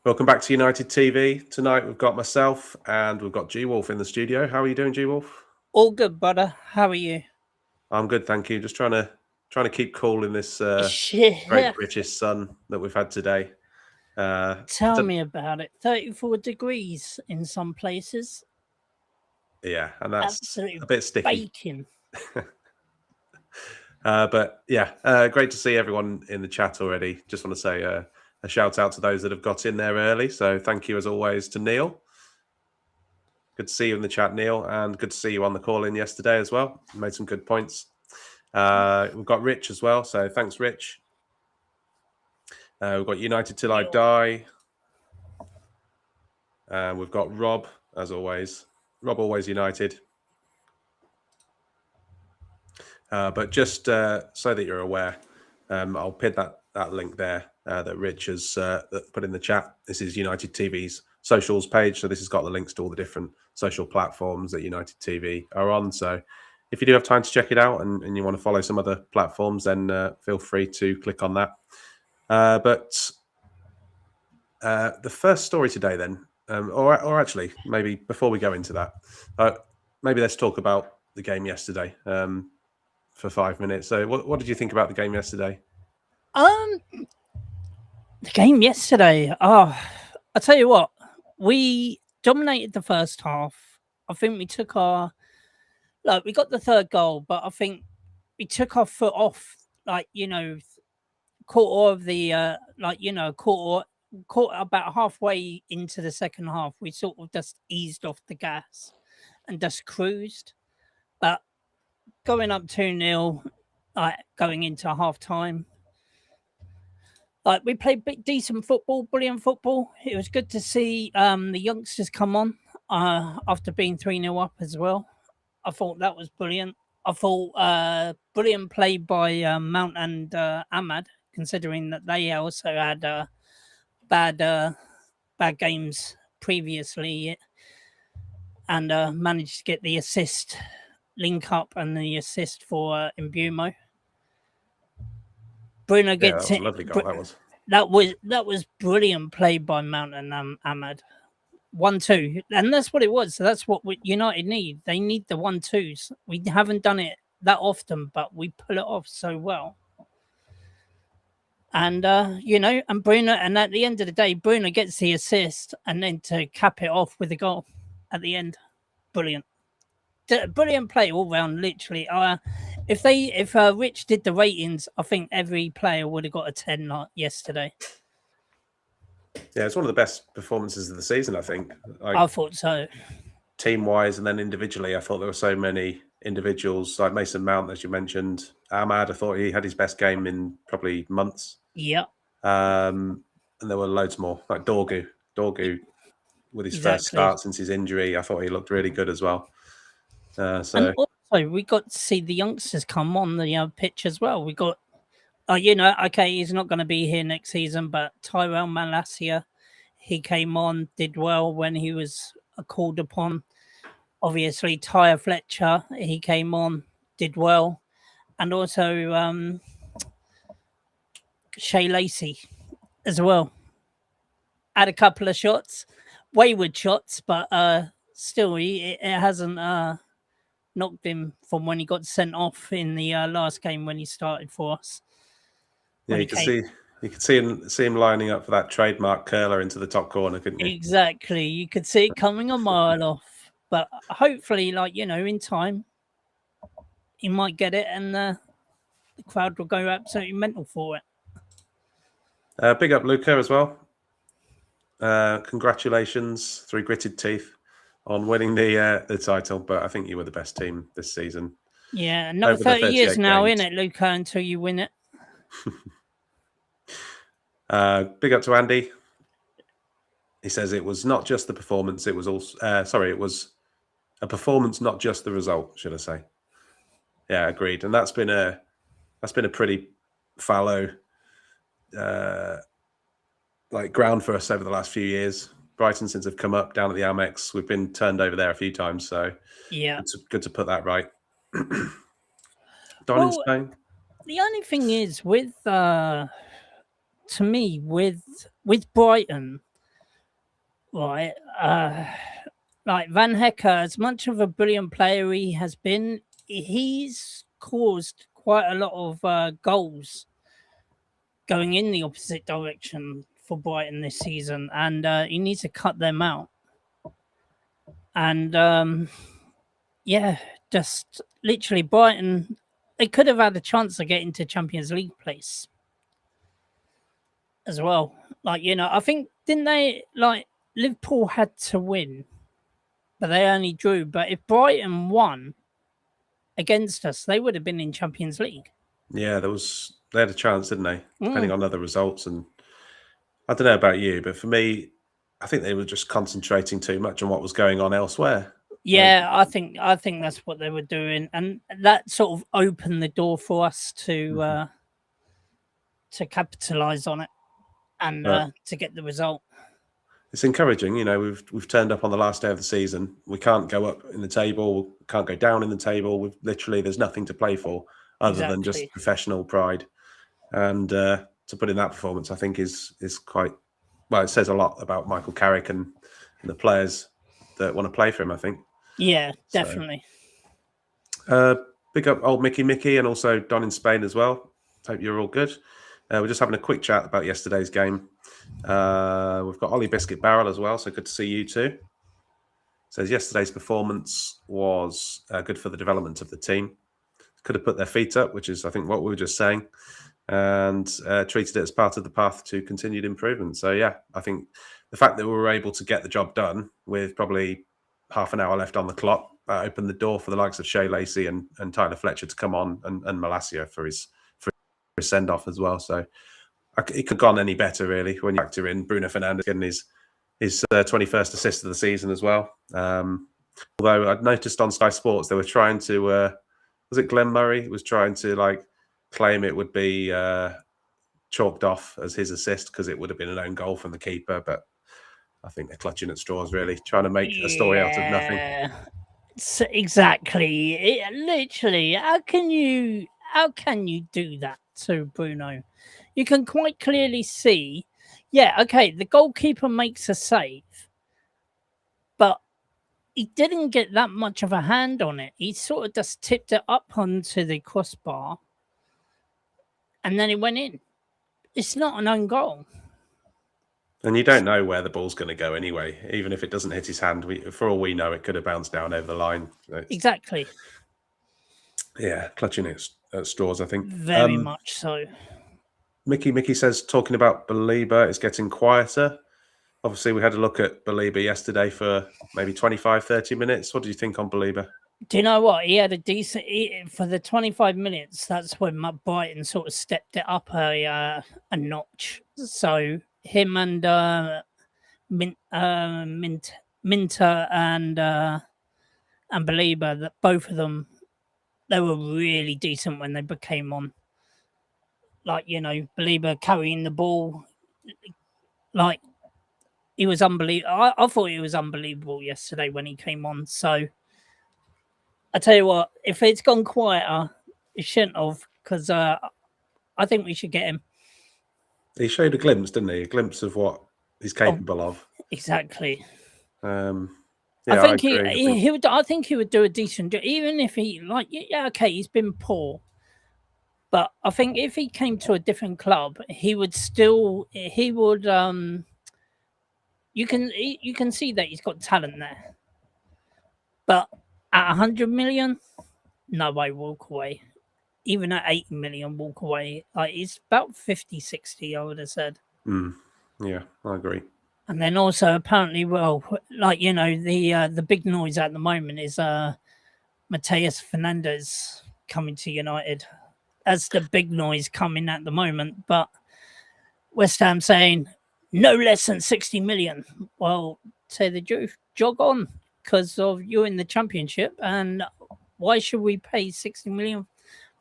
Welcome back to United TV. Tonight we've got myself and we've got G-Wolf in the studio. How are you doing, G-Wolf? All good, brother. How are you? I'm good, thank you. Just trying to keep cool in this Shit. great British sun that we've had today. Tell me about it. 34 degrees in some places. Yeah, and that's Absolute a bit sticky. baking. But yeah, great to see everyone in the chat already. Just want to say a shout out to those that have got in there early. So thank you as always to Neil. Good to see you in the chat, Neil, and good to see you on the call in yesterday as well. You made some good points. We've got Rich as well, so thanks, Rich. We've got United Till I Die. We've got Rob, as always. Rob always United. But just so that you're aware, I'll pin that link there that Rich has put in the chat. This is United TV's socials page, so this has got the links to all the different social platforms that United TV are on. So if you do have time to check it out and you want to follow some other platforms, then feel free to click on that. But the first story today then, or actually maybe before we go into that, maybe let's talk about the game yesterday for 5 minutes. So what did you think about the game yesterday? The game yesterday, I'll tell you what, we dominated the first half. I think we took we got the third goal, but I think we took our foot off, quarter of the, quarter about halfway into the second half. We sort of just eased off the gas and just cruised. But going up 2-0, going into half time, we played decent football, brilliant football. It was good to see the youngsters come on after being 3-0 up as well. I thought that was brilliant. I thought brilliant play by Mount and Ahmad, considering that they also had bad games previously and managed to get the assist link up and the assist for Mbumo. Bruno gets it. Lovely goal that was brilliant play by Mount and Ahmad. 1-2, and that's what it was. So that's what United need. They need the 1-2s. We haven't done it that often, but we pull it off so well. And and Bruno, and at the end of the day, Bruno gets the assist, and then to cap it off with a goal at the end, brilliant play all round. Literally, if Rich did the ratings, I think every player would have got a 10 yesterday. Yeah, it's one of the best performances of the season, I think. I thought so. Team-wise and then individually, I thought there were so many individuals, like Mason Mount, as you mentioned. Ahmad, I thought he had his best game in probably months. Yeah. And there were loads more, like Dorgu with his first start since his injury. I thought he looked really good as well. And also, we got to see the youngsters come on the pitch as well. We got okay, he's not going to be here next season, but Tyrell Malacia, he came on, did well when he was called upon. Obviously, Tyre Fletcher, he came on, did well. And also Shea Lacey as well. Had a couple of shots, wayward shots, but still, it hasn't knocked him from when he got sent off in the last game when he started for us. Yeah, you could see him lining up for that trademark curler into the top corner, couldn't you? Exactly. You could see it coming a mile off. But hopefully, in time, he might get it and the crowd will go absolutely mental for it. Big up Luca as well. Congratulations through gritted teeth on winning the title. But I think you were the best team this season. Yeah, another 30 years now, innit, Luca, until you win it. Big up to Andy. He says it was not just the performance; it was also it was a performance, not just the result. Should I say? Yeah, agreed. And that's been a pretty fallow ground for us over the last few years. Brighton, since they've come up down at the Amex, we've been turned over there a few times. So yeah, it's good to put that right. Don in Spain. The only thing is with to me with Brighton, right. Like Van Hecker, as much of a brilliant player he has been, he's caused quite a lot of goals going in the opposite direction for Brighton this season, and he needs to cut them out. And yeah, just literally Brighton, they could have had a chance to get into Champions League place as well. Like, I think, didn't they, like, Liverpool had to win, but they only drew. But if Brighton won against us, they would have been in Champions League. Yeah, they had a chance, didn't they? Depending on other results. And I don't know about you, but for me, I think they were just concentrating too much on what was going on elsewhere. Yeah, I think that's what they were doing, and that sort of opened the door for us to capitalize on it and to get the result. It's encouraging, we've turned up on the last day of the season. We can't go up in the table, can't go down in the table. There's nothing to play for other than just professional pride. And to put in that performance, I think is quite well. It says a lot about Michael Carrick and the players that want to play for him, I think. Yeah, definitely. Big up old Mickey and also Don in Spain as well. Hope you're all good. We're just having a quick chat about yesterday's game. We've got Ollie Biscuit Barrel as well, so good to see you too. Says yesterday's performance was good for the development of the team. Could have put their feet up, which is, I think, what we were just saying, and treated it as part of the path to continued improvement. So, yeah, I think the fact that we were able to get the job done with probably half an hour left on the clock opened the door for the likes of Shea Lacey and Tyler Fletcher to come on, and Malacia for his send-off as well. So it could have gone any better, really, when you factor in Bruno Fernandes getting his 21st assist of the season as well. Although I'd noticed on Sky Sports they were trying to, was it Glenn Murray was trying to claim it would be chalked off as his assist because it would have been an own goal from the keeper, but I think they're clutching at straws, really, trying to make a story out of nothing. So exactly. Literally, how can you do that to Bruno? You can quite clearly see, the goalkeeper makes a save, but he didn't get that much of a hand on it. He sort of just tipped it up onto the crossbar, and then it went in. It's not an own goal. And you don't know where the ball's going to go anyway. Even if it doesn't hit his hand, for all we know, it could have bounced down over the line. Exactly. Yeah, clutching at straws, I think. Very much so. Mickey says, talking about Belieber, it's getting quieter. Obviously, we had a look at Belieber yesterday for maybe 25, 30 minutes. What do you think on Belieber? Do you know what? He had a decent... for the 25 minutes, that's when Brighton sort of stepped it up a notch. So him and Minter and Belieber, that both of them, they were really decent when they came on. Belieber carrying the ball, he was unbelievable. I thought he was unbelievable yesterday when he came on. So I tell you what, if it's gone quieter, it shouldn't have, because I think we should get him. He showed a glimpse, didn't he? A glimpse of what he's capable of. Exactly. Yeah, I think he would. I think he would do a decent job, even if he he's been poor. But I think if he came to a different club, he would. You can see that he's got talent there. But at 100 million, no way, walk away. Even at 80 million, walk away. It's about 50, 60, I would have said. Yeah, I agree. And then also apparently, the big noise at the moment is Mateus Fernandes coming to United. That's the big noise coming at the moment. But West Ham saying no less than 60 million. Well, say the truth, jog on, because of you're in the Championship, and why should we pay 60 million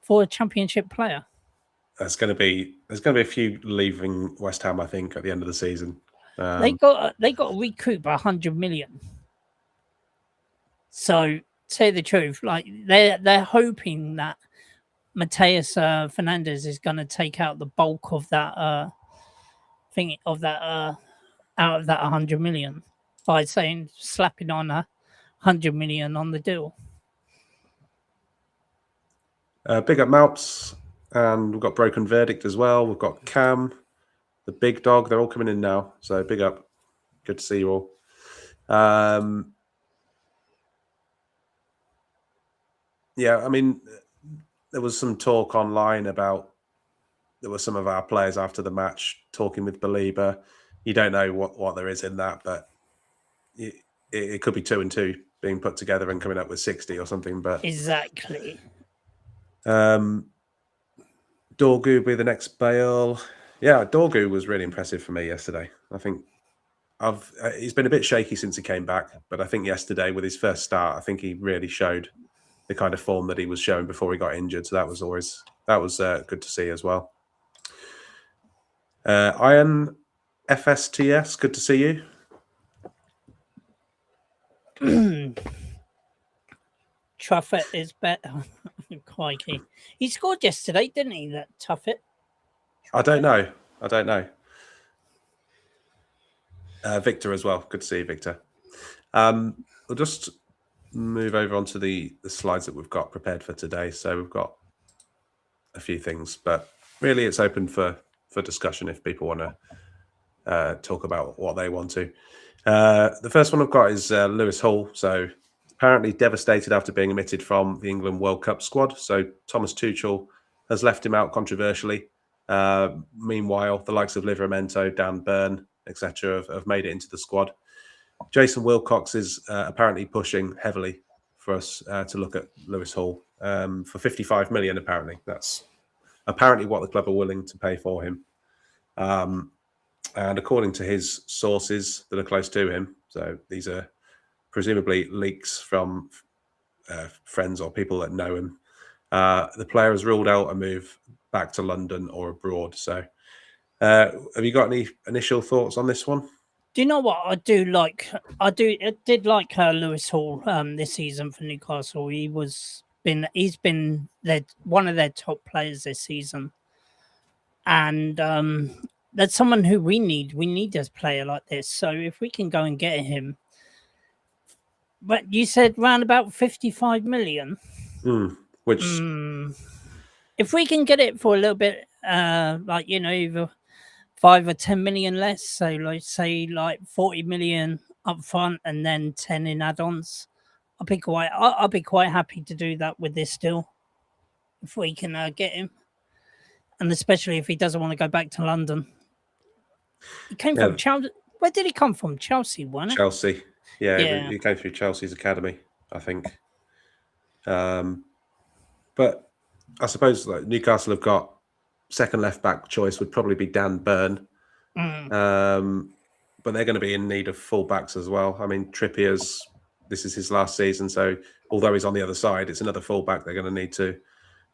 for a Championship player? There's going to be a few leaving West Ham, I think, at the end of the season. They got to recoup 100 million. So say the truth, they're hoping that Mateus Fernandes is going to take out the bulk of that out of that 100 million. by saying slapping on 100 million on the deal. Big up Malps, and we've got Broken Verdict as well. We've got Cam, the big dog. They're all coming in now, so big up. Good to see you all. Yeah, I mean, there was some talk online about there were some of our players after the match talking with Belieber. You don't know what there is in that, but it could be 2 and 2 being put together and coming up with 60 or something. But exactly. Dorgu be the next Bale. Yeah, Dorgu was really impressive for me yesterday. I think he's been a bit shaky since he came back, but I think yesterday with his first start, I think he really showed the kind of form that he was showing before he got injured. So that was good to see as well. Iron FSTS, good to see you. Truffet is better. Crikey. He scored yesterday, didn't he, that Tuffet? I don't know. Victor as well. Good to see you, Victor. We'll just move over onto the slides that we've got prepared for today. So we've got a few things, but really it's open for discussion if people want to talk about what they want to. The first one I've got is Lewis Hall. So apparently devastated after being omitted from the England World Cup squad. So Thomas Tuchel has left him out controversially. Meanwhile, the likes of Livramento, Dan Burn, etc., have made it into the squad. Jason Wilcox is apparently pushing heavily for us to look at Lewis Hall for 55 million. Apparently, that's apparently what the club are willing to pay for him. And according to his sources that are close to him, so these are presumably leaks from friends or people that know him, the player has ruled out a move back to London or abroad. So have you got any initial thoughts on this one? Do you know what I do like? I did like Lewis Hall this season for Newcastle. He's been one of their top players this season, and that's someone who we need. We need a player like this. So if we can go and get him, but you said round about 55 million, if we can get it for a little bit, either 5 or 10 million less, so like 40 million up front and then 10 in add-ons, I'll be quite happy to do that with this deal if we can get him, and especially if he doesn't want to go back to London. He came from Chelsea. Where did he come from? Chelsea, wasn't it? Chelsea. Yeah. He came through Chelsea's academy, I think. But I suppose like Newcastle have got second left back choice would probably be Dan Burn. But they're going to be in need of full backs as well. I mean, this is his last season, so although he's on the other side, it's another full back they're going to need to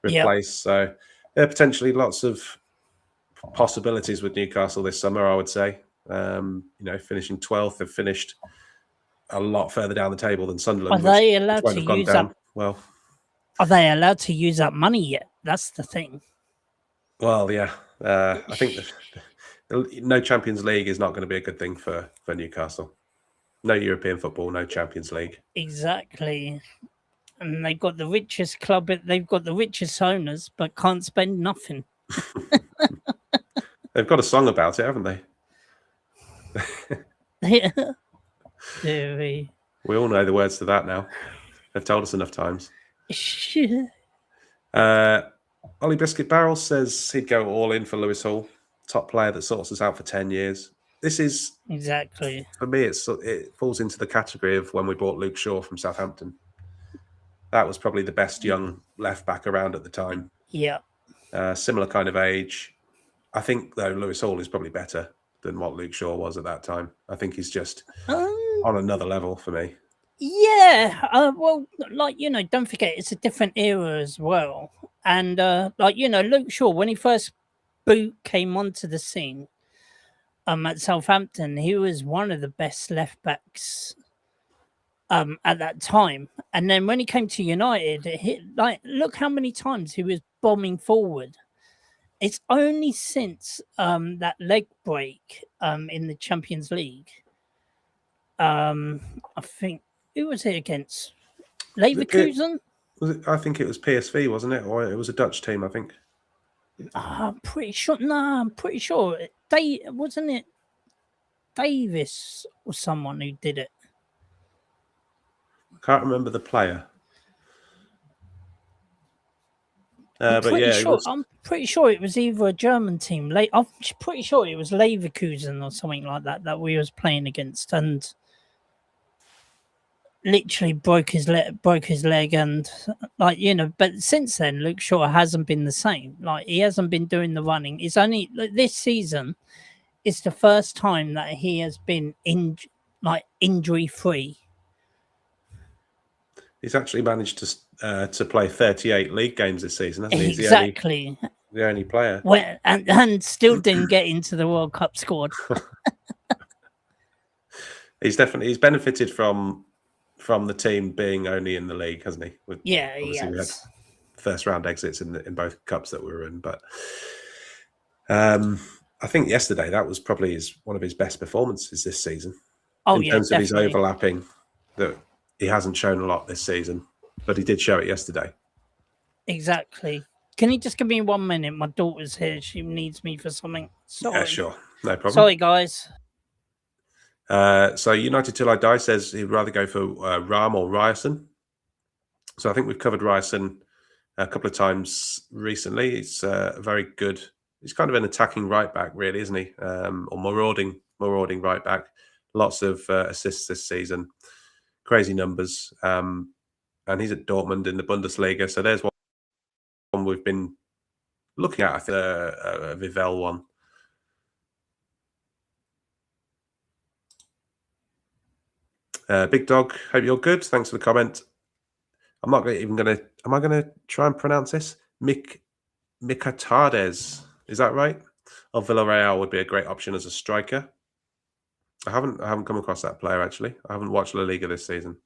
replace. Yep. So yeah, potentially lots of possibilities with Newcastle this summer, I would say. Finishing 12th, they've finished a lot further down the table than Sunderland. Are they allowed to use up? Well, are they allowed to use up money yet? That's the thing. Well, yeah, I think no Champions League is not going to be a good thing for Newcastle. No European football, no Champions League. Exactly. And they've got the richest club. They've got the richest owners, but can't spend nothing. They've got a song about it, haven't they? Yeah. We all know the words to that now. They've told us enough times. Ollie Biscuit Barrel says he'd go all in for Lewis Hall, top player that sorts us out for 10 years. This is exactly, for me, it falls into the category of when we bought Luke Shaw from Southampton. That was probably the best young left back around at the time. Yeah. Similar kind of age. I think, though, Lewis Hall is probably better than what Luke Shaw was at that time. I think he's just on another level for me. Yeah. Well, don't forget, it's a different era as well. And, Luke Shaw, when he first came onto the scene at Southampton, he was one of the best left backs at that time. And then when he came to United, look how many times he was bombing forward. It's only since that leg break in the Champions League I think who was it against? Leverkusen. I think it was PSV, wasn't it? Or it was a Dutch team, I think. I'm pretty sure. No, I'm pretty sure. Wasn't it Davis or someone who did it? Can't remember the player. I'm but yeah, I'm pretty sure it was either a German team. I'm pretty sure it was Leverkusen or something like that we was playing against, and literally broke his leg, and But since then, Luke Shaw hasn't been the same. Like, he hasn't been doing the running. It's only this season. It's the first time that he has been injury free. He's actually managed to play 38 league games this season, hasn't he? He's Exactly. The only player. Well, and still didn't get into the World Cup squad. He's benefited from the team being only in the league, hasn't he? Yeah, obviously we had first round exits in both cups that we were in, but I think yesterday that was probably one of his best performances this season. In terms of his overlapping, that he hasn't shown a lot this season, but he did show it yesterday. Exactly. Can you just give me 1 minute? My daughter's here. She needs me for something. Sorry. Yeah, sure. No problem. Sorry, guys. So United Till I Die says he'd rather go for Ram or Ryerson. So I think we've covered Ryerson a couple of times recently. He's very good. He's kind of an attacking right back, really, isn't he? Or marauding right back. Lots of assists this season. Crazy numbers. And he's at Dortmund in the Bundesliga. So there's one we've been looking at, I think, a Vivell one. Big Dog, hope you're good. Thanks for the comment. I'm not even going to... Am I going to try and pronounce this? Mikatades. Is that right? Of Villarreal would be a great option as a striker. I haven't come across that player, actually. I haven't watched La Liga this season.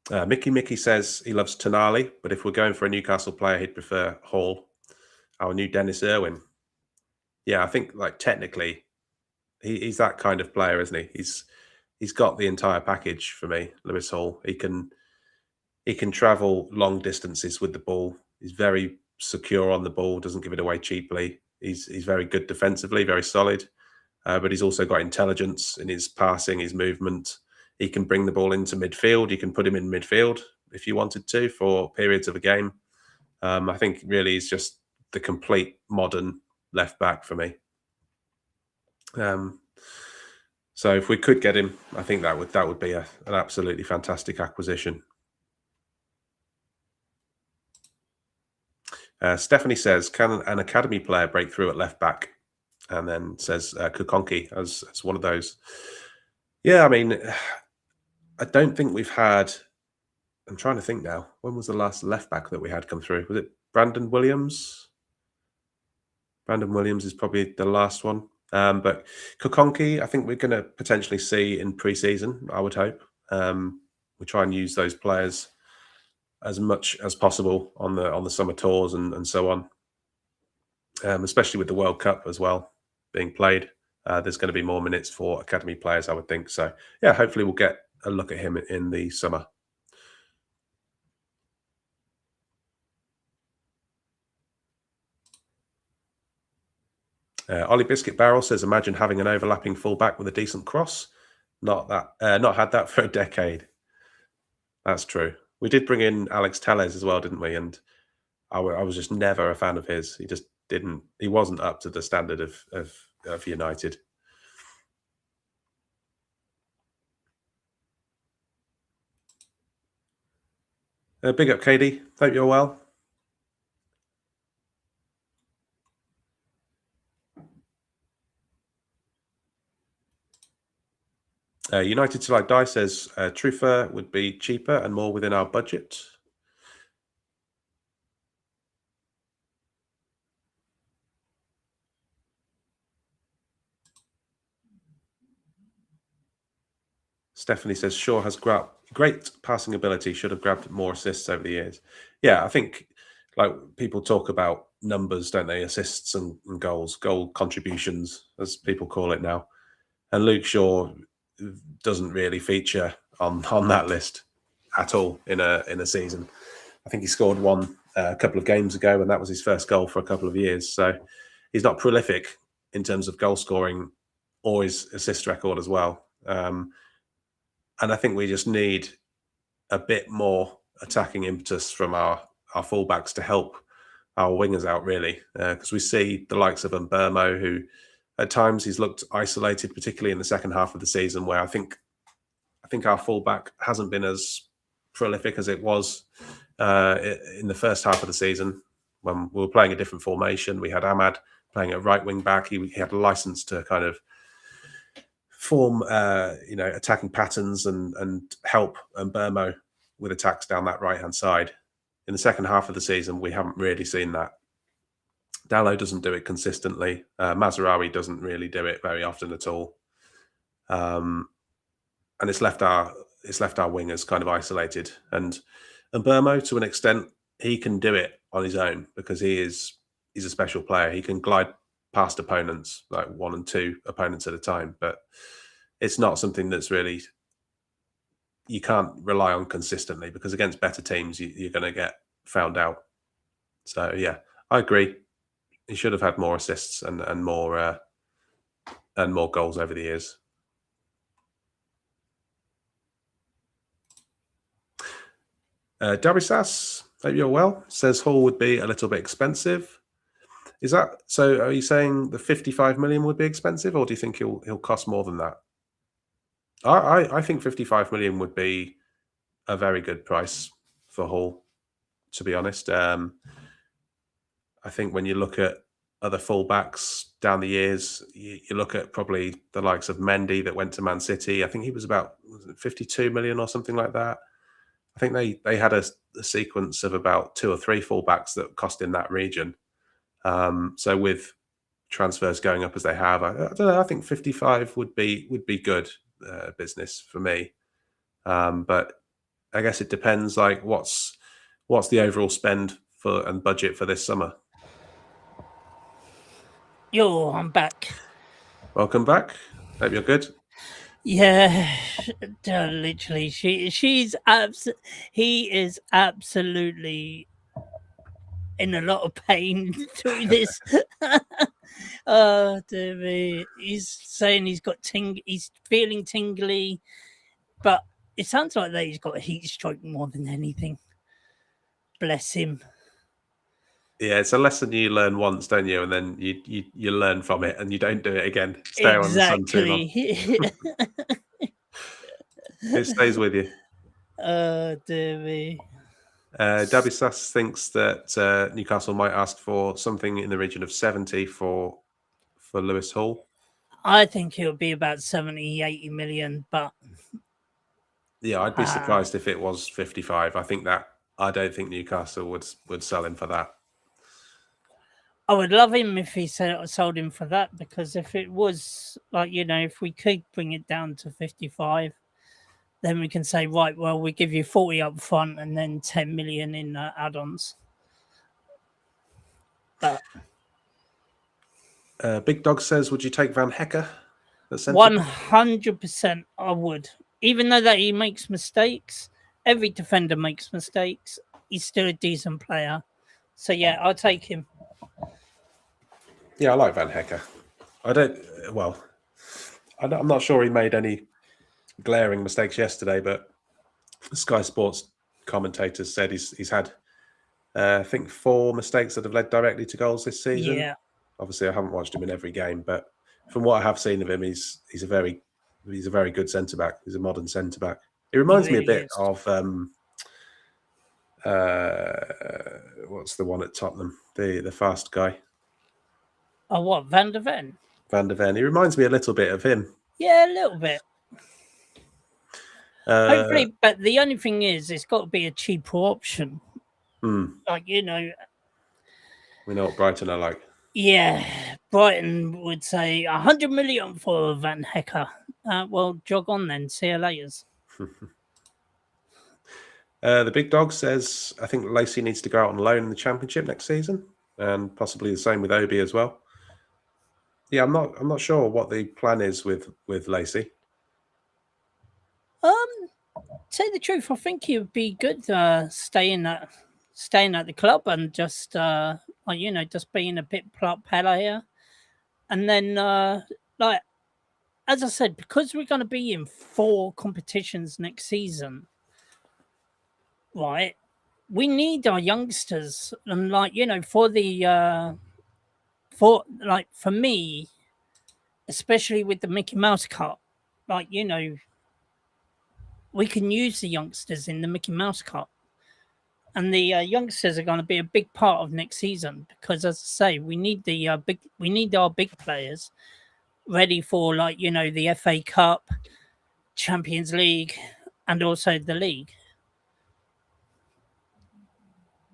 Mickey says he loves Tonali, but if we're going for a Newcastle player, he'd prefer Hall, our new Dennis Irwin. Yeah, I think, like, technically, he's that kind of player, isn't he? He's got the entire package for me, Lewis Hall. He can travel long distances with the ball. He's very secure on the ball, doesn't give it away cheaply. He's very good defensively, very solid, but he's also got intelligence in his passing, his movement. He can bring the ball into midfield. You can put him in midfield if you wanted to for periods of a game. I think really he's just the complete modern left back for me. So if we could get him, I think that would be an absolutely fantastic acquisition. Stephanie says, can an academy player break through at left back? And then says Kukonki as one of those. Yeah, I mean, I don't think we've had... I'm trying to think now. When was the last left back that we had come through? Was it Brandon Williams? Brandon Williams is probably the last one. But Kukonki, I think we're going to potentially see in pre-season, I would hope. We try and use those players as much as possible on the summer tours and so on, especially with the World Cup as well being played. There's going to be more minutes for academy players, I would think. So, yeah, hopefully we'll get a look at him in the summer. Ollie Biscuit Barrel says, imagine having an overlapping fullback with a decent cross. Not had that for a decade. That's true. We did bring in Alex Telles as well, didn't we? And I was just never a fan of his. He wasn't up to the standard of United. Big up, Katie. Hope you're well. United Till I Die says Trufa would be cheaper and more within our budget. Stephanie says Shaw has great passing ability, should have grabbed more assists over the years. Yeah, I think, like, people talk about numbers, don't they? Assists and goals, goal contributions, as people call it now. And Luke Shaw doesn't really feature on that list at all in a season. I think he scored one a couple of games ago, and that was his first goal for a couple of years. So he's not prolific in terms of goal scoring or his assist record as well. And I think we just need a bit more attacking impetus from our fullbacks to help our wingers out, really, because we see the likes of Mbermo, who at times he's looked isolated, particularly in the second half of the season, where I think our fullback hasn't been as prolific as it was in the first half of the season when we were playing a different formation. We had Ahmad playing at right wing back. He had a license to kind of form, attacking patterns and help Mbermo with attacks down that right hand side. In the second half of the season, we haven't really seen that. Dalot doesn't do it consistently. Mazraoui doesn't really do it very often at all. And it's left our wingers kind of isolated. And Mbermo, to an extent, he can do it on his own because he's a special player. He can glide past opponents, like 1 and 2 opponents at a time. But it's not something that's really, you can't rely on consistently, because against better teams, you're going to get found out. So yeah, I agree. He should have had more assists and more goals over the years. Dabisas, hope you're well, says Hall would be a little bit expensive. Is that so? Are you saying the 55 million would be expensive, or do you think he'll cost more than that? I think 55 million would be a very good price for Hall, to be honest. I think when you look at other fullbacks down the years, you look at probably the likes of Mendy that went to Man City. I think he was about 52 million or something like that. I think they had a sequence of about 2 or 3 fullbacks that cost in that region. So with transfers going up as they have, I don't know. I think 55 would be good business for me. But I guess it depends. Like, what's the overall spend and budget for this summer? Yo, I'm back. Welcome back. Hope you're good. Yeah, literally, he is absolutely in a lot of pain through this. Oh dear me. He's saying he's feeling tingly, but it sounds like that he's got a heat stroke more than anything. Bless him. Yeah, it's a lesson you learn once, don't you? And then you learn from it, and you don't do it again. Stay on the sun too long. It stays with you. Oh dear me. Dabisas thinks that Newcastle might ask for something in the region of 70 for Lewis Hall. I think it'll be about 70, 80 million, but yeah, I'd be surprised if it was 55. I don't think Newcastle would sell him for that. I would love him if he sold him for that, because if it was like, if we could bring it down to 55, then we can say, right, well, we give you 40 up front and then 10 million in add-ons. But Big Dog says, would you take Van Hecker? 100% I would. Even though that he makes mistakes, every defender makes mistakes, he's still a decent player. So yeah, I'll take him. Yeah, I like Van Hecker. I'm not sure he made any glaring mistakes yesterday, but Sky Sports commentators said he's had, I think, 4 mistakes that have led directly to goals this season. Yeah. Obviously, I haven't watched him in every game, but from what I have seen of him, he's a very good centre back. He's a modern centre back. He reminds me a bit of what's the one at Tottenham? The fast guy. Oh, what? Van der Ven? Van der Ven. He reminds me a little bit of him. Yeah, a little bit. Hopefully, but the only thing is, it's got to be a cheaper option. Like, we know what Brighton are like. Yeah, Brighton would say 100 million for Van Hecker. Well, jog on then. See you later. The Big Dog says, I think Lacey needs to go out on loan in the Championship next season. and possibly the same with Obi as well. Yeah, I'm not sure what the plan is with Lacey. Say the truth, I think it would be good staying at the club and just just being a bit player, and then like as I said, because we're going to be in 4 competitions next season, right? We need our youngsters, and for me, especially with the Mickey Mouse Cup, we can use the youngsters in the Mickey Mouse Cup. And the youngsters are going to be a big part of next season because, as I say, we need our big players ready for the FA Cup, Champions League, and also the league.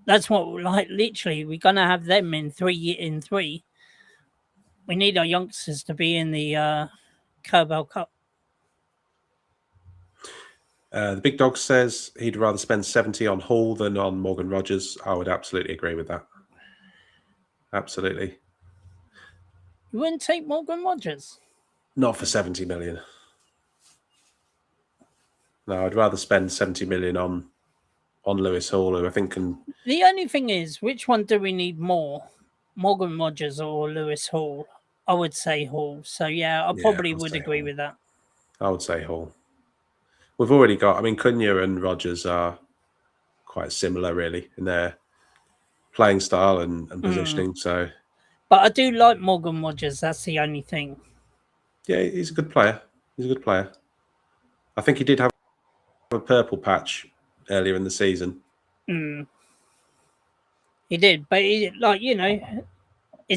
That's what literally we're going to have them in 3. We need our youngsters to be in the Carabao Cup. The Big Dog says he'd rather spend 70 on Hall than on Morgan Rogers. I would absolutely agree with that. Absolutely. You wouldn't take Morgan Rogers? Not for 70 million. No, I'd rather spend 70 million on Lewis Hall, who I think can... The only thing is, which one do we need more? Morgan Rogers or Lewis Hall? I would say Hall. So, yeah, I probably would agree with that. I would say Hall. We've already got... I mean, Cunha and Rogers are quite similar, really, in their playing style and positioning, so... But I do like Morgan Rogers. That's the only thing. Yeah, he's a good player. He's a good player. I think he did have a purple patch earlier in the season. He did, but is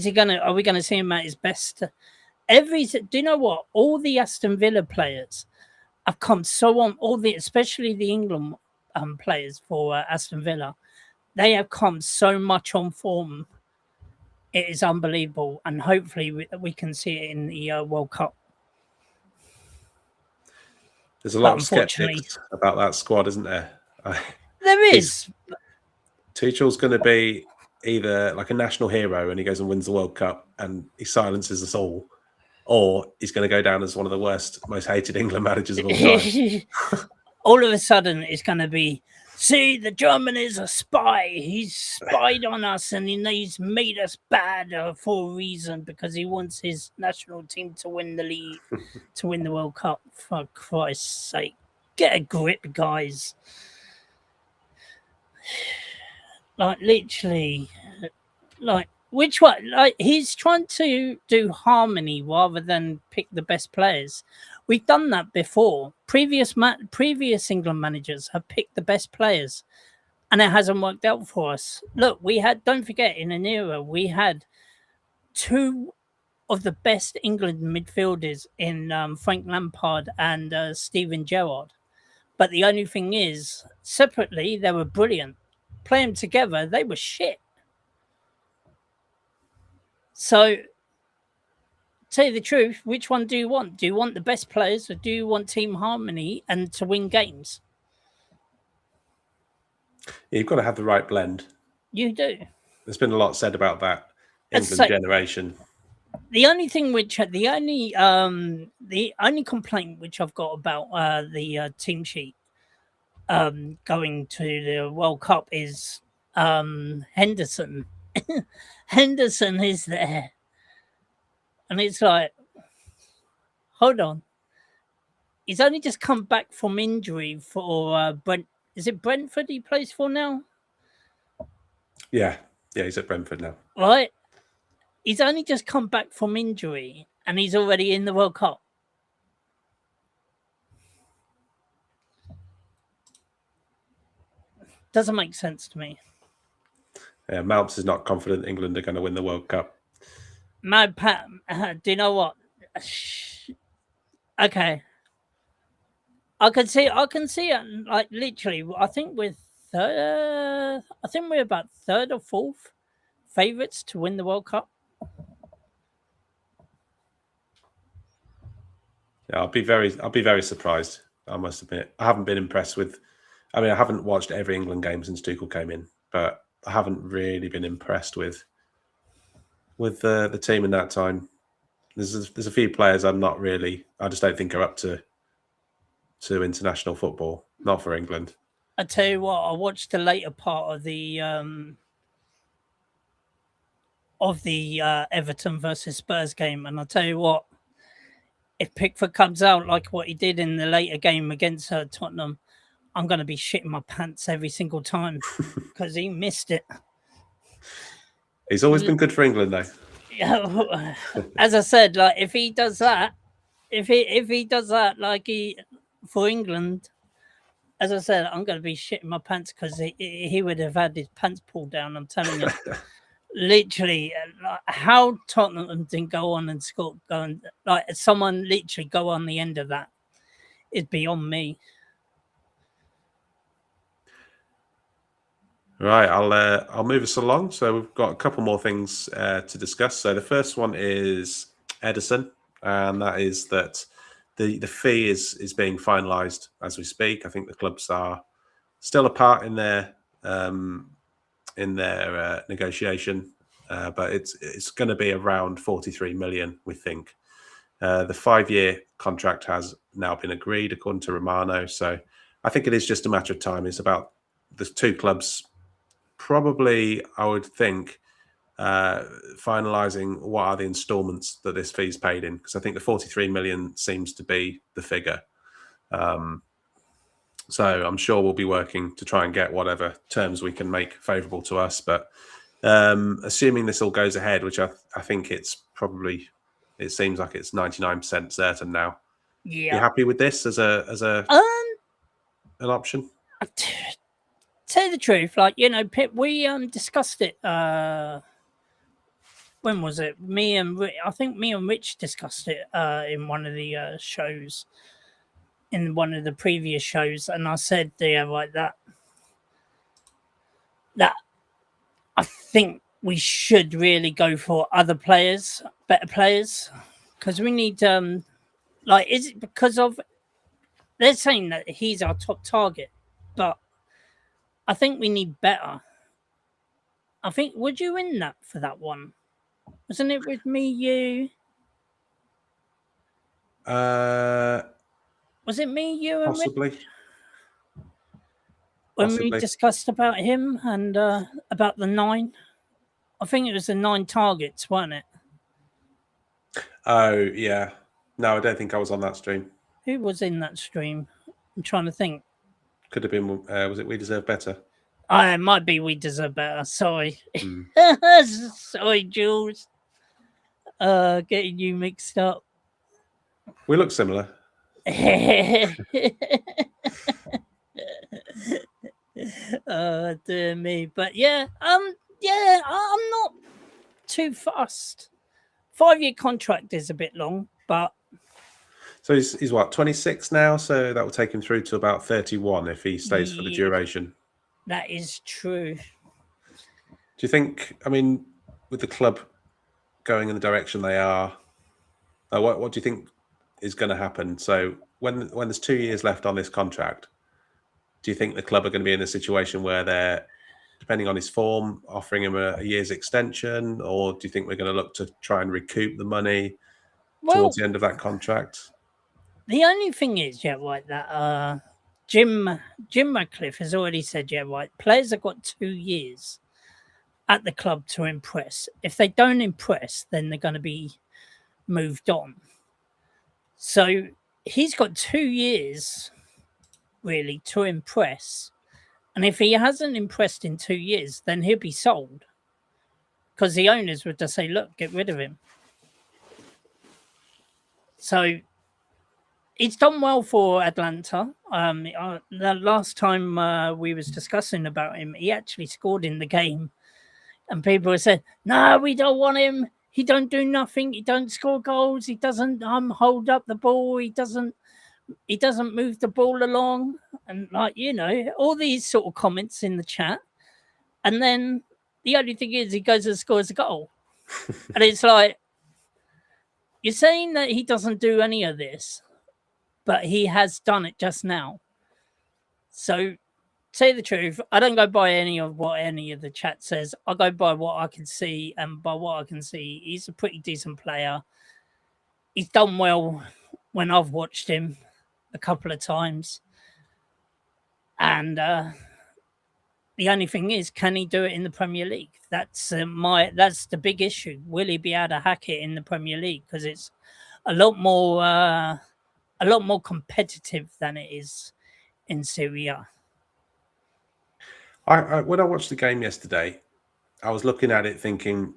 he gonna? Are we gonna see him at his best? Do you know what? All the Aston Villa players have come so on. Especially the England players for Aston Villa, they have come so much on form. It is unbelievable, and hopefully we can see it in the World Cup. There's a lot of skeptics about that squad, isn't there? There is. Tuchel's going to be either like a national hero and he goes and wins the World Cup and he silences us all, or he's going to go down as one of the worst, most hated England managers of all time. All of a sudden, it's going to be, see, the German is a spy. He's spied on us and he's made us bad for a reason because he wants his national team to win the league, to win the World Cup. For Christ's sake, get a grip, guys. Literally, which one? He's trying to do harmony rather than pick the best players. We've done that before. Previous England managers have picked the best players, and it hasn't worked out for us. Look, don't forget, in an era, we had 2 of the best England midfielders in Frank Lampard and Steven Gerrard. But the only thing is, separately, they were brilliant. Play them together, they were shit. So, tell you the truth, which one do you want? Do you want the best players or do you want team harmony and to win games? Yeah, you've got to have the right blend. You do. There's been a lot said about that England generation. The only thing the only complaint which I've got about the team sheet going to the World Cup is Henderson. Henderson is there. And it's like, hold on. He's only just come back from injury for Brent. Is it Brentford he plays for now? Yeah, he's at Brentford now. Right? He's only just come back from injury and he's already in the World Cup. Doesn't make sense to me. Yeah, Malps is not confident England are going to win the World Cup. Mad Pat, do you know what? Okay. I can see it, like, literally, I think we're about 3rd or 4th favourites to win the World Cup. Yeah, I'll be very surprised, I must admit. I haven't been impressed with... I mean, I haven't watched every England game since Tuchel came in, but I haven't really been impressed with with the team in that time. There's a few players I just don't think are up to international football, not for England. I tell you what, I watched the later part of the Everton versus Spurs game, and I'll tell you what, if Pickford comes out like what he did in the later game against Tottenham, I'm going to be shitting my pants every single time because he missed it. He's always been good for England, though. Yeah, as I said, like if he does that, if he does that, like for England, as I said, I'm going to be shitting my pants because he would have had his pants pulled down. I'm telling you, literally, like, how Tottenham didn't go on and score, like someone literally go on the end of that is beyond me. Right, I'll move us along. So we've got a couple more things to discuss. So the first one is Edison, and that is that the fee is being finalised as we speak. I think the clubs are still apart in their negotiation, but it's going to be around 43 million, we think. The 5-year contract has now been agreed according to Romano, so I think it is just a matter of time. It's about the two clubs. Probably, I would think, finalising what are the instalments that this fee's paid in, because I think the 43 million seems to be the figure. So I'm sure we'll be working to try and get whatever terms we can make favourable to us. But assuming this all goes ahead, which I think it seems like it's 99% certain now. Yeah, you happy with this as an option? Tell you the truth, like, you know, Pip, we discussed it. When was it? I think me and Rich discussed it in one of the shows, in one of the previous shows, and I said, yeah, like that I think we should really go for other players, better players, because we need like, is it because of they're saying that he's our top target, but I think we need better. I think, would you win that for that one? Wasn't it with me, you? Was it me, you, and Possibly. Rich? When we discussed about him and about the 9? I think it was the 9 targets, wasn't it? Oh, yeah. No, I don't think I was on that stream. Who was in that stream? I'm trying to think. Could have been, was it We Deserve Better? It might be We Deserve Better. Sorry. Sorry, Jules. Getting you mixed up. We look similar. Oh, dear me. But yeah, I'm not too fussed. 5-year contract is a bit long, but so he's what, 26 now, so that will take him through to about 31 if he stays for the duration. That is true. Do you think, I mean, with the club going in the direction they are, what do you think is going to happen? So when there's 2 years left on this contract, do you think the club are going to be in a situation where they're, depending on his form, offering him a year's extension, or do you think we're going to look to try and recoup the money towards the end of that contract? The only thing is, yeah, right, that Jim Radcliffe has already said, yeah, right, players have got 2 years at the club to impress. If they don't impress, then they're going to be moved on. So he's got 2 years really to impress. And if he hasn't impressed in 2 years, then he'll be sold. Because the owners would just say, look, get rid of him. So he's done well for Atlanta. The last time we was discussing about him, he actually scored in the game. And people said, no, we don't want him. He don't do nothing. He don't score goals. He doesn't hold up the ball. He doesn't move the ball along. And, like, you know, all these sort of comments in the chat. And then the only thing is he goes and scores a goal. And it's like, you're saying that he doesn't do any of this, but he has done it just now. So tell you the truth, I don't go by any of what any of the chat says. I go by what I can see, and by what I can see, he's a pretty decent player. He's done well when I've watched him a couple of times, and the only thing is, can he do it in the Premier League? That's the big issue. Will he be able to hack it in the Premier League? Because it's a lot more competitive than it is in Serie A. When I watched the game yesterday, I was looking at it thinking,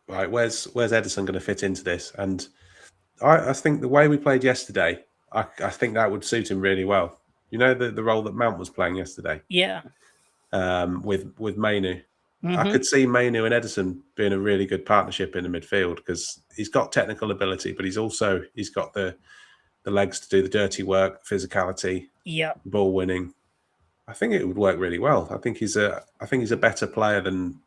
right, where's Ederson going to fit into this? And I think the way we played yesterday, I think that would suit him really well. You know, the role that Mount was playing yesterday. Yeah. With Mainu. Mm-hmm. I could see Mainu and Ederson being a really good partnership in the midfield because he's got technical ability, but he's got the legs to do the dirty work, physicality, ball winning. I think it would work really well. I think he's a better player than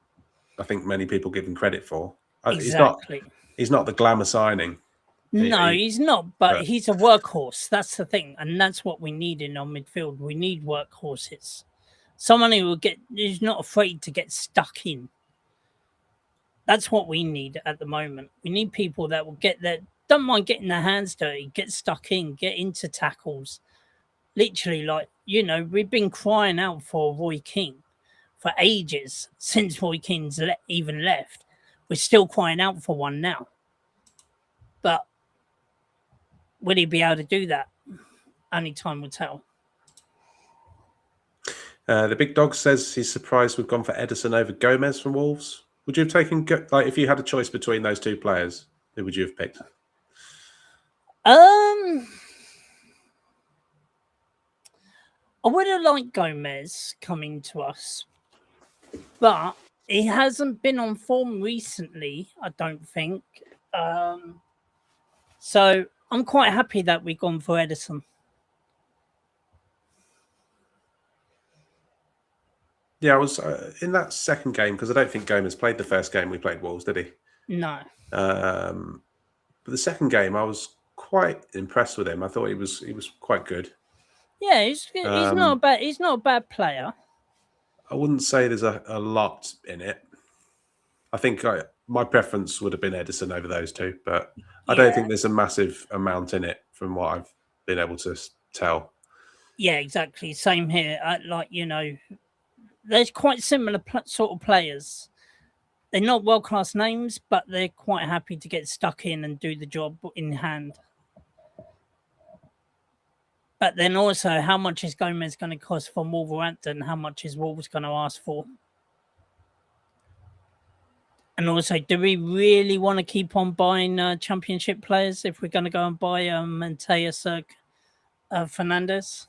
I think many people give him credit for. Exactly. He's not the glamour signing. No, he's not, but he's a workhorse. That's the thing, and that's what we need in our midfield. We need workhorses. Someone who's not afraid to get stuck in. That's what we need at the moment. We need people that will don't mind getting their hands dirty, get stuck in, get into tackles. Literally, we've been crying out for Roy Keane for ages since Roy Keane's even left. We're still crying out for one now. But will he be able to do that? Only time will tell. The big dog says he's surprised we've gone for Ederson over Gomez from Wolves. Would you have taken, if you had a choice between those two players, who would you have picked? I would have liked Gomez coming to us, but he hasn't been on form recently, I don't think. So I'm quite happy that we've gone for Ederson. Yeah, I was in that second game because I don't think Gomez played the first game we played Wolves, did he? No. But the second game, I was quite impressed with him. I thought he was quite good. Yeah, he's not a bad player. I wouldn't say there's a lot in it. I think my preference would have been Ederson over those two, but I don't think there's a massive amount in it from what I've been able to tell. Yeah, exactly. Same here. They're quite similar sort of players. They're not world-class names, but they're quite happy to get stuck in and do the job in hand. But then also, how much is Gomez going to cost from Wolverhampton? How much is Wolves going to ask for? And also, do we really want to keep on buying championship players if we're going to go and buy Mateus Fernandez?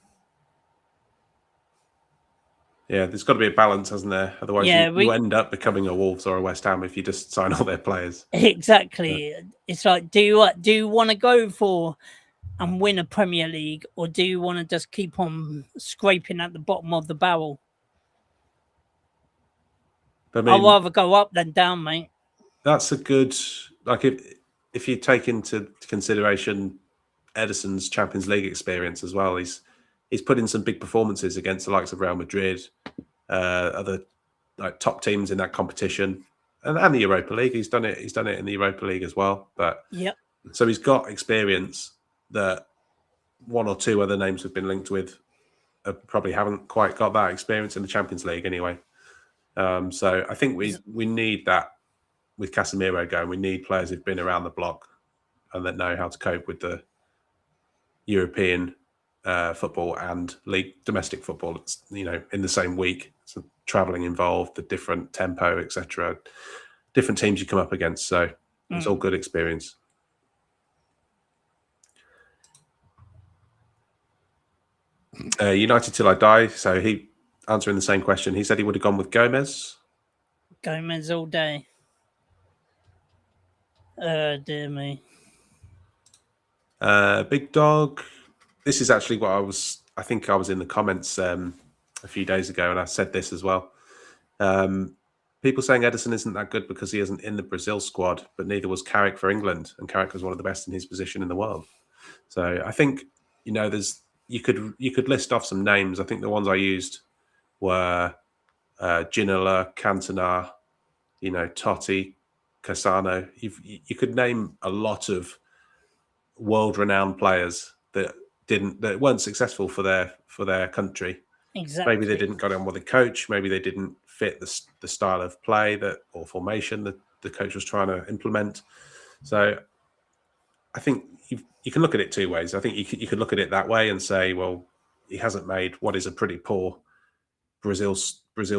Yeah, there's got to be a balance, hasn't there? Otherwise, you end up becoming a Wolves or a West Ham if you just sign all their players. Exactly. Yeah. It's like, do you want to go for and win a Premier League, or do you want to just keep on scraping at the bottom of the barrel? I'd rather go up than down, mate. That's a good, if you take into consideration Ederson's Champions League experience as well, he's put in some big performances against the likes of Real Madrid, other top teams in that competition, and the Europa League. He's done it in the Europa League as well. But so he's got experience that one or two other names have been linked with probably haven't quite got that experience in the Champions League anyway. So I think we need that with Casemiro going. We need players who've been around the block and that know how to cope with the European football and domestic football. It's, in the same week, so traveling involved, the different tempo, etc. Different teams you come up against. So it's all good experience. United till I die. So he answering the same question. He said he would have gone with Gomez. Gomez all day. Dear me. Big Dog. This is actually what I think I was in the comments a few days ago, and I said this as well. People saying Ederson isn't that good because he isn't in the Brazil squad, but neither was Carrick for England, and Carrick was one of the best in his position in the world. So I think you could list off some names. I think the ones I used were Ginola, Cantona, Totti, Cassano. You could name a lot of world-renowned players that weren't successful for their country. Exactly. Maybe they didn't go down with the coach. Maybe they didn't fit the style of play or formation that the coach was trying to implement. So I think you can look at it two ways. I think you could look at it that way and say, well, he hasn't made what is a pretty poor Brazil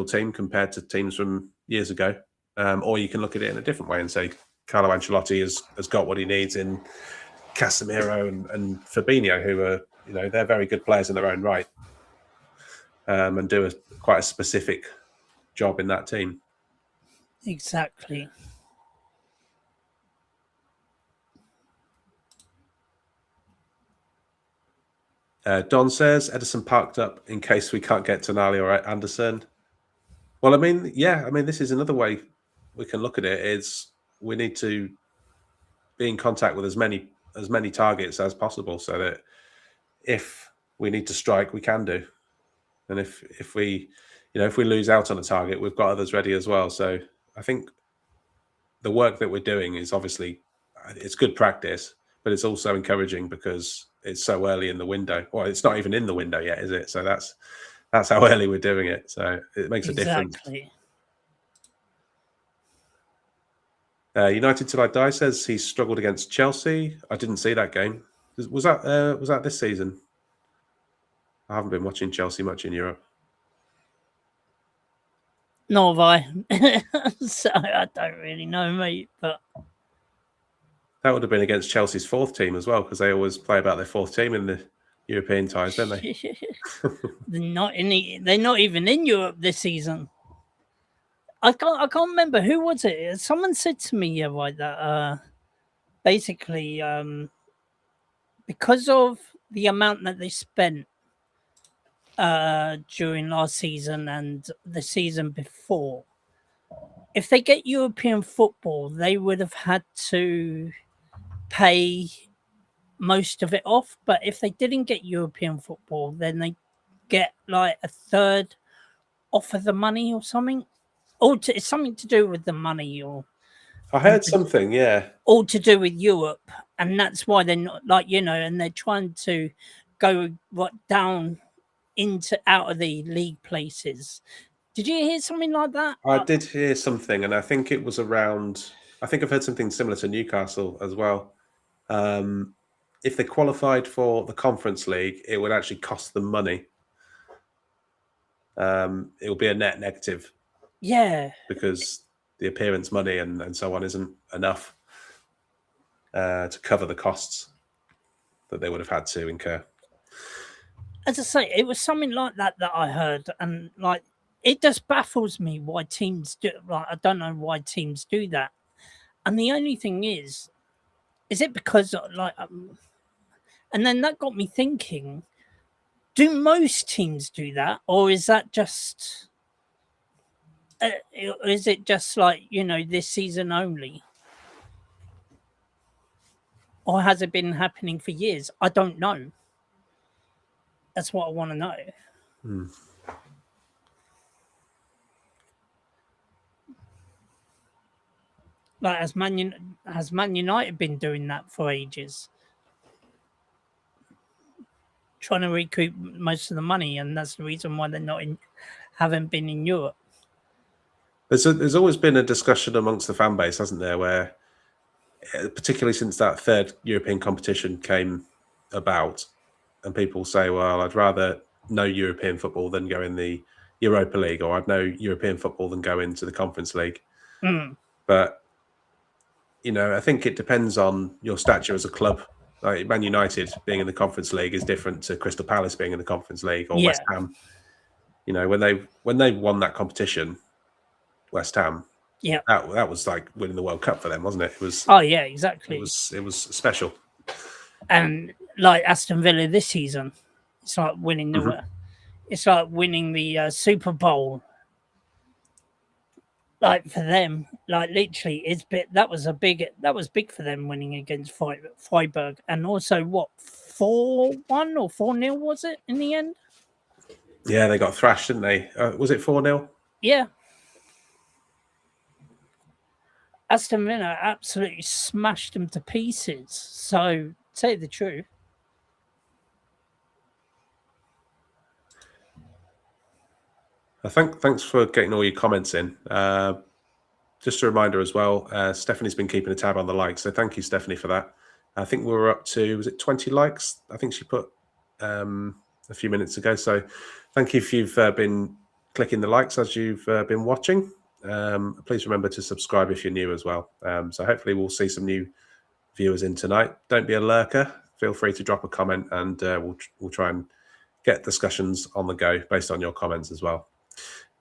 team compared to teams from years ago. Or you can look at it in a different way and say Carlo Ancelotti has got what he needs in Casemiro and Fabinho, who are they're very good players in their own right, and do quite a specific job in that team. Exactly. Don says Edison parked up in case we can't get Tonali or Anderson. Well, this is another way we can look at it. Is we need to be in contact with as many targets as possible, so that if we need to strike, we can do. And if we lose out on a target, we've got others ready as well. So I think the work that we're doing is obviously it's good practice, but it's also encouraging because it's so early in the window. Well, it's not even in the window yet, is it? So that's how early we're doing it. So it makes a difference. United Till I Die says he struggled against Chelsea. I didn't see that game. Was that this season? I haven't been watching Chelsea much in Europe. Nor have I. So I don't really know, mate. But that would have been against Chelsea's fourth team as well, because they always play about their fourth team in the European ties, don't they? They're not even in Europe this season. I can't remember who was it. Someone said to me, right, that basically because of the amount that they spent during last season and the season before, if they get European football, they would have had to pay most of it off. But if they didn't get European football, then they get like a third off of the money or something. Or it's something to do with the money, or I heard something, yeah. All to do with Europe, and that's why they're not and they're trying to go down out of the league places. Did you hear something like that? I did hear something, and I think it was around. I think I've heard something similar to Newcastle as well. If they qualified for the Conference League, it would actually cost them money. It will be a net negative. Yeah, because the appearance money and so on isn't enough to cover the costs that they would have had to incur. As I say, it was something like that I heard, and it just baffles me why teams do. I don't know why teams do that. And the only thing is it because and then that got me thinking: do most teams do that, or is that just? Is it just this season only? Or has it been happening for years? I don't know. That's what I want to know. Has Man United been doing that for ages? Trying to recoup most of the money, and that's the reason why they're haven't been in Europe. There's always been a discussion amongst the fan base, hasn't there, where particularly since that third European competition came about, and people say, well, I'd rather know European football than go in the Europa League, or I'd know European football than go into the Conference League. But, I think it depends on your stature as a club. Like Man United being in the Conference League is different to Crystal Palace being in the Conference League, or West Ham. When they won that competition, West Ham, that was like winning the World Cup for them, wasn't it? It was. Oh yeah, exactly. It was special. And like Aston Villa this season, it's like winning the. It's like winning the Super Bowl. Like for them, literally, that was big for them winning against Freiburg, and also 4-1 or 4-0 was it in the end? Yeah, they got thrashed, didn't they? Was it 4-0? Yeah. Aston Villa absolutely smashed them to pieces. So, tell you the truth. Thanks for getting all your comments in. Just a reminder as well, Stephanie's been keeping a tab on the likes, so thank you, Stephanie, for that. I think we were up to, was it 20 likes? I think she put a few minutes ago. So thank you if you've been clicking the likes as you've been watching. Please remember to subscribe if you're new as well. So hopefully we'll see some new viewers in tonight. Don't be a lurker. Feel free to drop a comment, and we'll try and get discussions on the go based on your comments as well.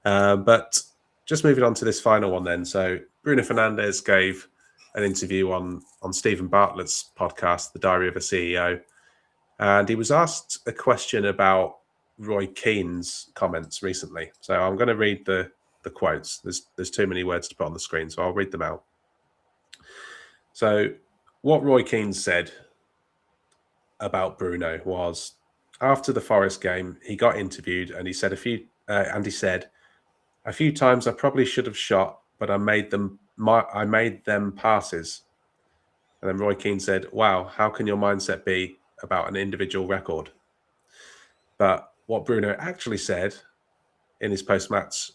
But just moving on to this final one then. So Bruno Fernandes gave an interview on Stephen Bartlett's podcast, The Diary of a CEO, and he was asked a question about Roy Keane's comments recently. So I'm going to read the quotes. There's too many words to put on the screen, so I'll read them out. So what Roy Keane said about Bruno was, after the Forest game, he got interviewed and he said a few times I probably should have shot, but I made them passes. And then Roy Keane said, wow, how can your mindset be about an individual record? But what Bruno actually said in his post-match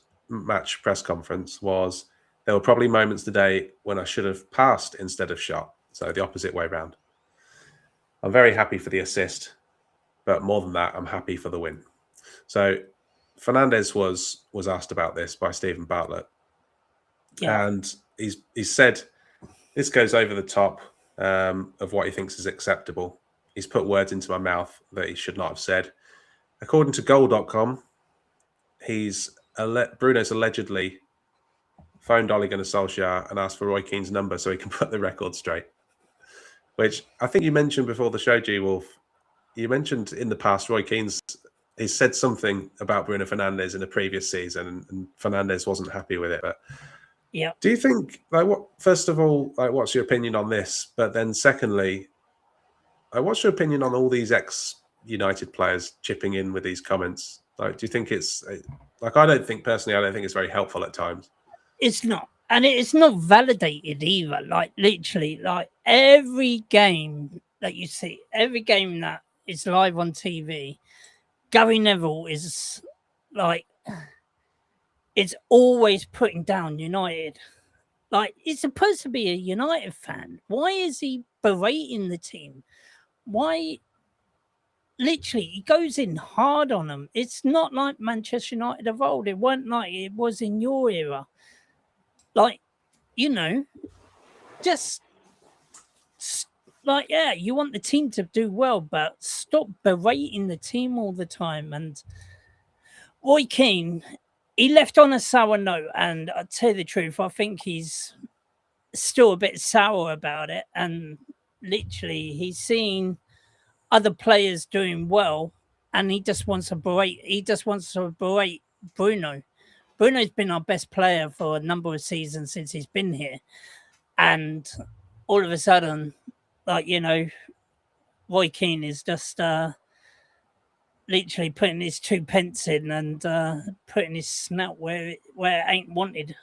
press conference was, there were probably moments today when I should have passed instead of shot. So the opposite way around. I'm very happy for the assist, but more than that, I'm happy for the win. So Fernandes was asked about this by Stephen Bartlett, and he's said this goes over the top of what he thinks is acceptable. He's put words into my mouth that he should not have said. According to Goal.com, Bruno's allegedly phoned Ole Gunnar Solskjaer and asked for Roy Keane's number so he can put the record straight. Which I think you mentioned before the show, G Wolf. You mentioned in the past Roy Keane's he said something about Bruno Fernandes in a previous season, and Fernandes wasn't happy with it. But yeah, do you think, first of all, what's your opinion on this? But then secondly, what's your opinion on all these ex-United players chipping in with these comments? Do you think it's I don't think it's very helpful at times. It's not. And it's not validated either. Literally, every game that you see, every game that is live on TV, Gary Neville is it's always putting down United. He's supposed to be a United fan. Why is he berating the team? Why? Literally, he goes in hard on them. It's not like Manchester United of old. It weren't like it was in your era. Just you want the team to do well, but stop berating the team all the time. And Roy Keane, he left on a sour note, and I'll tell you the truth, I think he's still a bit sour about it. And literally, he's seen other players doing well, and he just wants to berate. He just wants to berate Bruno. Bruno's been our best player for a number of seasons since he's been here. And all of a sudden, Roy Keane is just literally putting his 2 pence in and putting his snout where it ain't wanted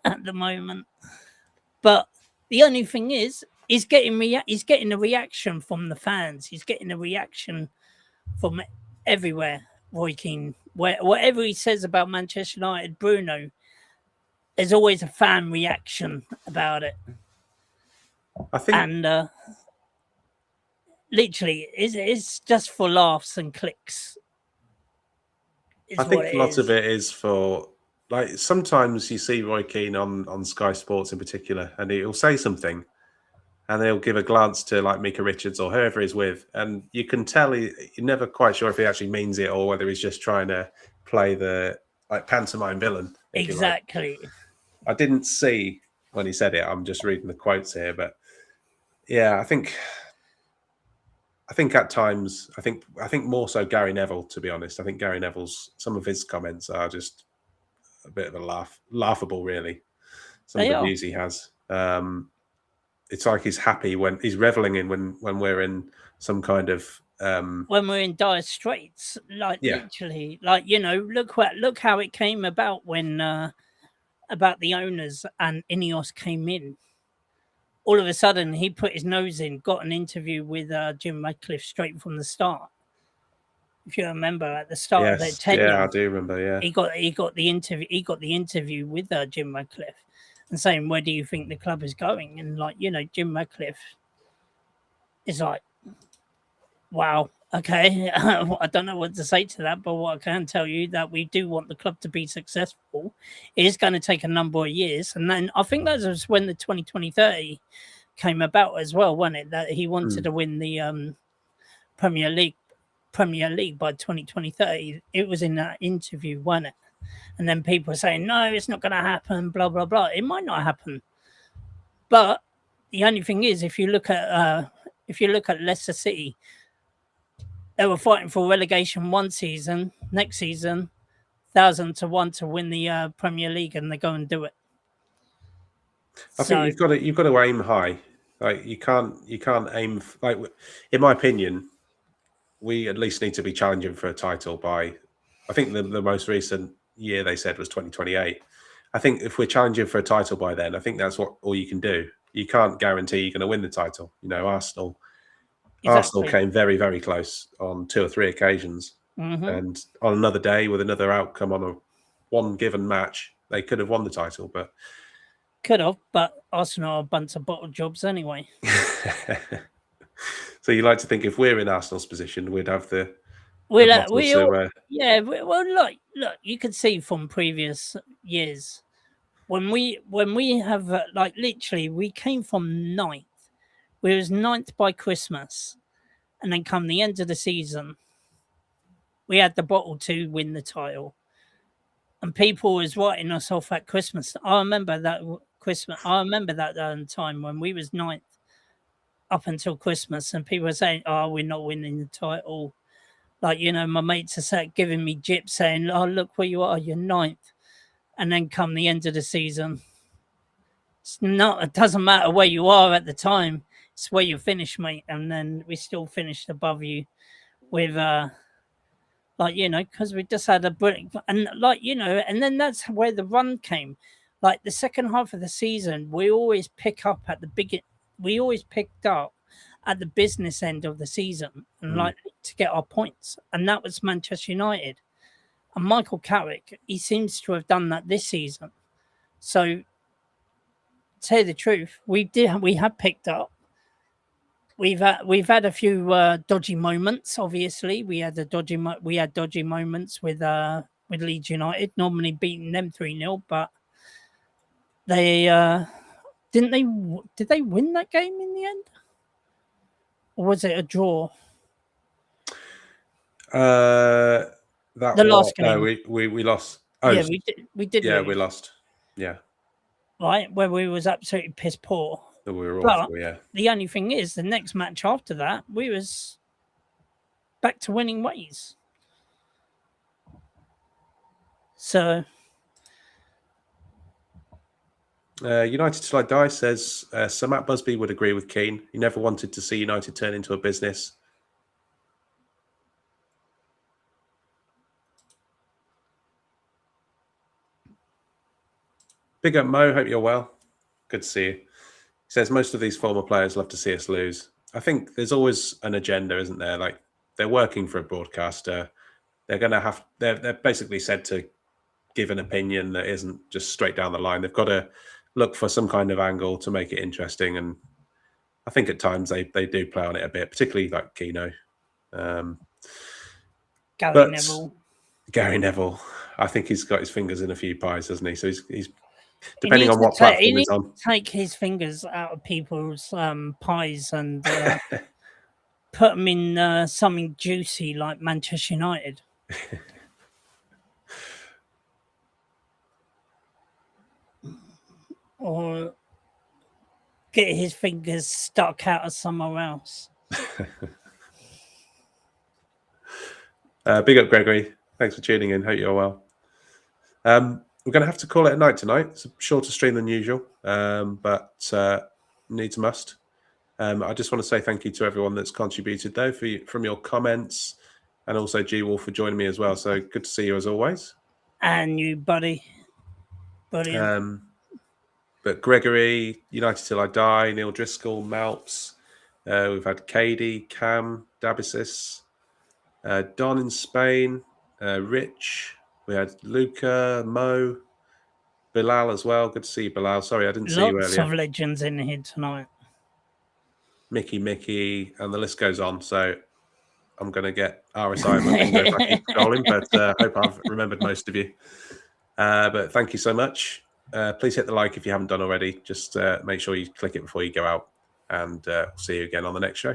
at the moment. But the only thing is, he's getting a reaction from the fans. He's getting a reaction from everywhere. Roy Keane, whatever he says about Manchester United, Bruno, there's always a fan reaction about it. I think, and literally, it's just for laughs and clicks. I think lots of it is for sometimes you see Roy Keane on Sky Sports in particular, and he'll say something, and they'll give a glance to Mika Richards or whoever he's with, and you can tell you're never quite sure if he actually means it or whether he's just trying to play the pantomime villain. Exactly. I didn't see when he said it. I'm just reading the quotes here, but yeah, I think at times, I think more so Gary Neville, to be honest. I think Gary Neville's, some of his comments are just a bit of a laughable, really. Some of the views he has. It's like he's happy when he's reveling in when we're in some kind of when we're in dire straits, like literally, like look how it came about when about the owners and Ineos came in. All of a sudden, he put his nose in, got an interview with Jim Radcliffe straight from the start. If you remember, at the start of their tenure, yeah, I do remember. Yeah, he got the interview. He got the interview with Jim Radcliffe, and saying, "Where do you think the club is going?" And Jim Radcliffe is like, "Wow, okay, I don't know what to say to that, but what I can tell you that we do want the club to be successful. It is going to take a number of years, and then I think that was when the 2020-30 came about as well, wasn't it? That he wanted to win the Premier League by 2020-30. It was in that interview, wasn't it? And then people were saying, no, it's not going to happen, blah, blah, blah. It might not happen. But the only thing is, if you look at Leicester City, they were fighting for relegation one season, next season, 1,000-1 to win the Premier League, and they go and do it. I think you've got to aim high. Like you can't aim like, in my opinion, we at least need to be challenging for a title by, I think the most recent year they said was 2028. I think if we're challenging for a title by then, I think that's all you can do. You can't guarantee you're going to win the title. Arsenal came very, very close on 2 or 3 occasions. And on another day with another outcome on one given match, they could have won the title, but Arsenal are a bunch of bottle jobs anyway. So you like to think if we're in Arsenal's position, we'd have the look, you could see from previous years when we have literally we came from 9th. We was 9th by Christmas, and then come the end of the season, we had the bottle to win the title, and people was writing us off at Christmas. I remember that Christmas. I remember that time when we was 9th up until Christmas, and people were saying, "Oh, we're not winning the title." My mates are giving me gyps saying, "Oh, look where you are, you're 9th." And then come the end of the season, it doesn't matter where you are at the time, it's where you finish, mate. And then we still finished above you with, because we just had a break. And, and then that's where the run came. Like the second half of the season, we always pick up at we always picked up at the business end of the season and to get our points. And that was Manchester United. And Michael Carrick, he seems to have done that this season. So, to tell you the truth, we have picked up. We've had a few dodgy moments. Obviously, we had dodgy moments with Leeds United, normally beating them 3-0, but they did they win that game in the end? Or was it a draw? The last game. No, we lost. Oh, yeah, we did. Yeah, lose. we lost. Yeah. Right, where we was absolutely piss poor. We were awful, yeah. The only thing is, the next match after that, we was back to winning ways. So... United Till I Die says, Sir Matt Busby would agree with Keane. He never wanted to see United turn into a business. Big up Mo, hope you're well. Good to see you. He says, most of these former players love to see us lose. I think there's always an agenda, isn't there? Like, they're working for a broadcaster. They're basically said to give an opinion that isn't just straight down the line. They've got to look for some kind of angle to make it interesting, and I think at times they do play on it a bit, particularly like Keno. Gary Neville, I think he's got his fingers in a few pies, hasn't he? So he's depending on what platform he's on. Take his fingers out of people's pies and put them in something juicy like Manchester United. Or get his fingers stuck out of somewhere else. Big up, Gregory. Thanks for tuning in. Hope you're well. We're going to have to call it a night tonight. It's a shorter stream than usual, but needs must. I just want to say thank you to everyone that's contributed, though, from your comments, and also G-Wolf for joining me as well. So good to see you as always. And you, buddy. Brilliant. But Gregory, United Till I Die, Neil Driscoll, Malps. We've had Katie, Cam, Dabisis, Don in Spain, Rich. We had Luca, Mo, Bilal as well. Good to see you, Bilal. Sorry, I didn't see you Lots earlier. of legends in here tonight. Mickey, and the list goes on. So I'm going to get RSI on my finger if I keep scrolling, but I hope I've remembered most of you. But thank you so much. Please hit the like if you haven't done already. Just make sure you click it before you go out, and see you again on the next show.